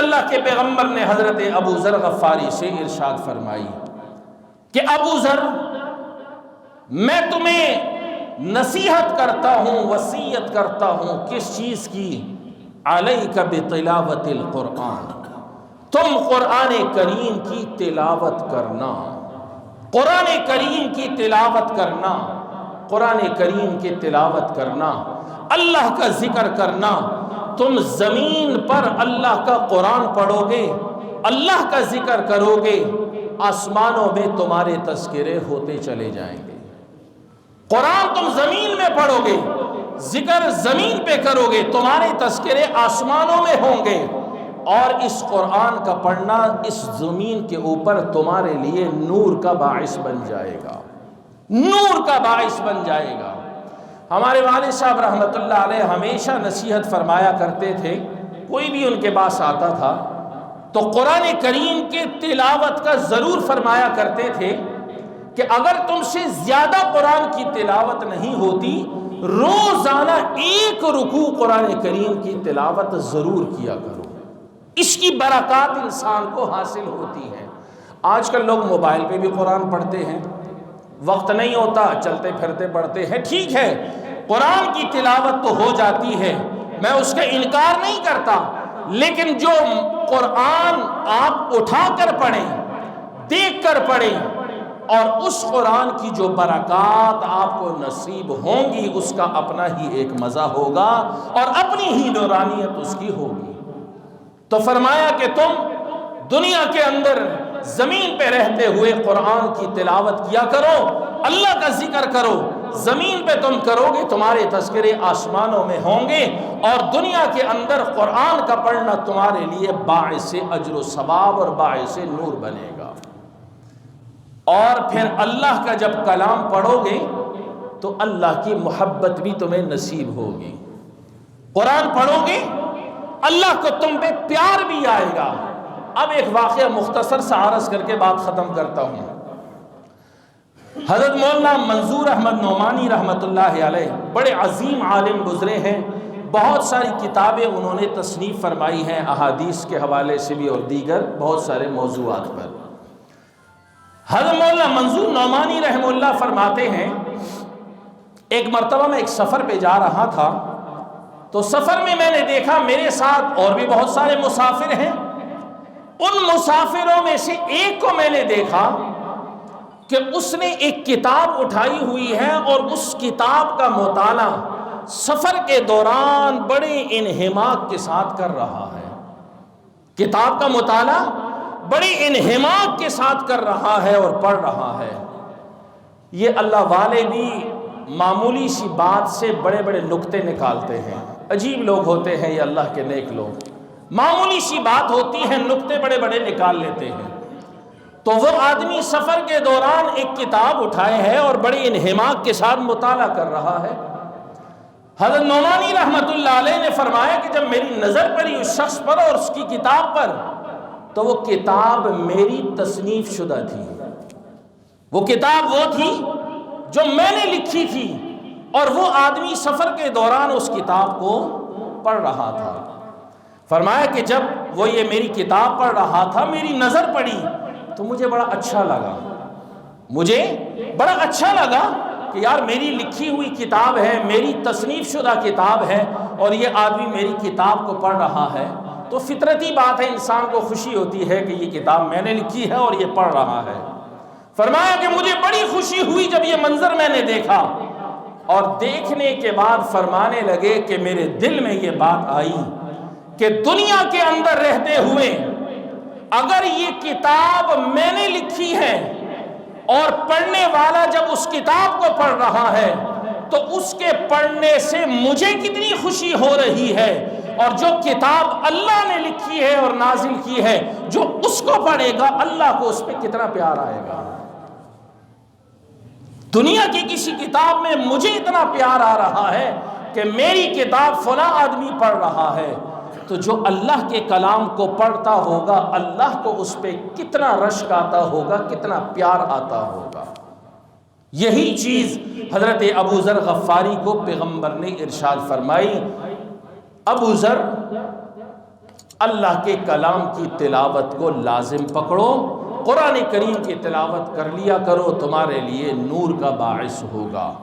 اللہ کے پیغمبر نے حضرت ابو ذر غفاری سے ارشاد فرمائی کہ ابو ذر، میں تمہیں نصیحت کرتا ہوں، وصیت کرتا ہوں کس چیز کی؟ علیک بتلاوت القرآن، تم قرآن کریم کی تلاوت کرنا، قرآن کریم کی تلاوت کرنا، قرآن کریم کی تلاوت کرنا، اللہ کا ذکر کرنا۔ تم زمین پر اللہ کا قرآن پڑھو گے، اللہ کا ذکر کرو گے، آسمانوں میں تمہارے تذکرے ہوتے چلے جائیں گے۔ قرآن تم زمین میں پڑھو گے، ذکر زمین پہ کرو گے، تمہارے تذکرے آسمانوں میں ہوں گے، اور اس قرآن کا پڑھنا اس زمین کے اوپر تمہارے لیے نور کا باعث بن جائے گا، نور کا باعث بن جائے گا۔ ہمارے والد صاحب رحمۃ اللہ علیہ ہمیشہ نصیحت فرمایا کرتے تھے، کوئی بھی ان کے پاس آتا تھا تو قرآن کریم کے تلاوت کا ضرور فرمایا کرتے تھے کہ اگر تم سے زیادہ قرآن کی تلاوت نہیں ہوتی، روزانہ ایک رکوع قرآن کریم کی تلاوت ضرور کیا کرو، اس کی برکات انسان کو حاصل ہوتی ہیں۔ آج کل لوگ موبائل پہ بھی قرآن پڑھتے ہیں، وقت نہیں ہوتا چلتے پھرتے پڑھتے ہیں، ٹھیک ہے قرآن کی تلاوت تو ہو جاتی ہے، میں اس کا انکار نہیں کرتا، لیکن جو قرآن آپ اٹھا کر پڑھیں، دیکھ کر پڑھیں، اور اس قرآن کی جو برکات آپ کو نصیب ہوں گی اس کا اپنا ہی ایک مزہ ہوگا اور اپنی ہی نورانیت اس کی ہوگی۔ تو فرمایا کہ تم دنیا کے اندر زمین پہ رہتے ہوئے قرآن کی تلاوت کیا کرو، اللہ کا ذکر کرو، زمین پہ تم کرو گے تمہارے تذکرے آسمانوں میں ہوں گے، اور دنیا کے اندر قرآن کا پڑھنا تمہارے لیے باعث اجر و ثواب اور باعث نور بنے گا۔ اور پھر اللہ کا جب کلام پڑھو گے تو اللہ کی محبت بھی تمہیں نصیب ہوگی۔ قرآن پڑھو گے اللہ کو تم پہ پیار بھی آئے گا۔ اب ایک واقعہ مختصر سا عرض کر کے بات ختم کرتا ہوں۔ حضرت مولانا منظور احمد نعمانی رحمۃ اللہ علیہ بڑے عظیم عالم گزرے ہیں، بہت ساری کتابیں انہوں نے تصنیف فرمائی ہیں، احادیث کے حوالے سے بھی اور دیگر بہت سارے موضوعات پر۔ حضرت مولانا منظور نعمانی رحمہ اللہ فرماتے ہیں، ایک مرتبہ میں ایک سفر پہ جا رہا تھا، تو سفر میں نے دیکھا میرے ساتھ اور بھی بہت سارے مسافر ہیں، ان مسافروں میں سے ایک کو میں نے دیکھا کہ اس نے ایک کتاب اٹھائی ہوئی ہے اور اس کتاب کا مطالعہ سفر کے دوران بڑے انہماک کے ساتھ کر رہا ہے، کتاب کا مطالعہ بڑے انہماک کے ساتھ کر رہا ہے اور پڑھ رہا ہے۔ یہ اللہ والے بھی معمولی سی بات سے بڑے بڑے نکتے نکالتے ہیں، عجیب لوگ ہوتے ہیں یہ اللہ کے نیک لوگ، معمولی سی بات ہوتی ہے نکتے بڑے بڑے نکال لیتے ہیں۔ تو وہ آدمی سفر کے دوران ایک کتاب اٹھائے ہے اور بڑی انہماک کے ساتھ مطالعہ کر رہا ہے۔ حضرت نعمانی رحمت اللہ علیہ نے فرمایا کہ جب میری نظر پڑی اس شخص پر اور اس کی کتاب پر، تو وہ کتاب میری تصنیف شدہ تھی، وہ کتاب وہ تھی جو میں نے لکھی تھی، اور وہ آدمی سفر کے دوران اس کتاب کو پڑھ رہا تھا۔ فرمایا کہ جب وہ یہ میری کتاب پڑھ رہا تھا، میری نظر پڑی تو مجھے بڑا اچھا لگا، مجھے بڑا اچھا لگا کہ یار میری لکھی ہوئی کتاب ہے، میری تصنیف شدہ کتاب ہے، اور یہ آدمی میری کتاب کو پڑھ رہا ہے، تو فطرتی بات ہے انسان کو خوشی ہوتی ہے کہ یہ کتاب میں نے لکھی ہے اور یہ پڑھ رہا ہے۔ فرمایا کہ مجھے بڑی خوشی ہوئی جب یہ منظر میں نے دیکھا، اور دیکھنے کے بعد فرمانے لگے کہ میرے دل میں یہ بات آئی کہ دنیا کے اندر رہتے ہوئے اگر یہ کتاب میں نے لکھی ہے اور پڑھنے والا جب اس کتاب کو پڑھ رہا ہے تو اس کے پڑھنے سے مجھے کتنی خوشی ہو رہی ہے، اور جو کتاب اللہ نے لکھی ہے اور نازل کی ہے جو اس کو پڑھے گا اللہ کو اس پہ کتنا پیار آئے گا۔ دنیا کی کسی کتاب میں مجھے اتنا پیار آ رہا ہے کہ میری کتاب فلاں آدمی پڑھ رہا ہے، تو جو اللہ کے کلام کو پڑھتا ہوگا اللہ کو اس پہ کتنا رشک آتا ہوگا، کتنا پیار آتا ہوگا۔ یہی چیز حضرت ابو ذر غفاری کو پیغمبر نے ارشاد فرمائی، ابو ذر اللہ کے کلام کی تلاوت کو لازم پکڑو، قرآن کریم کی تلاوت کر لیا کرو، تمہارے لیے نور کا باعث ہوگا۔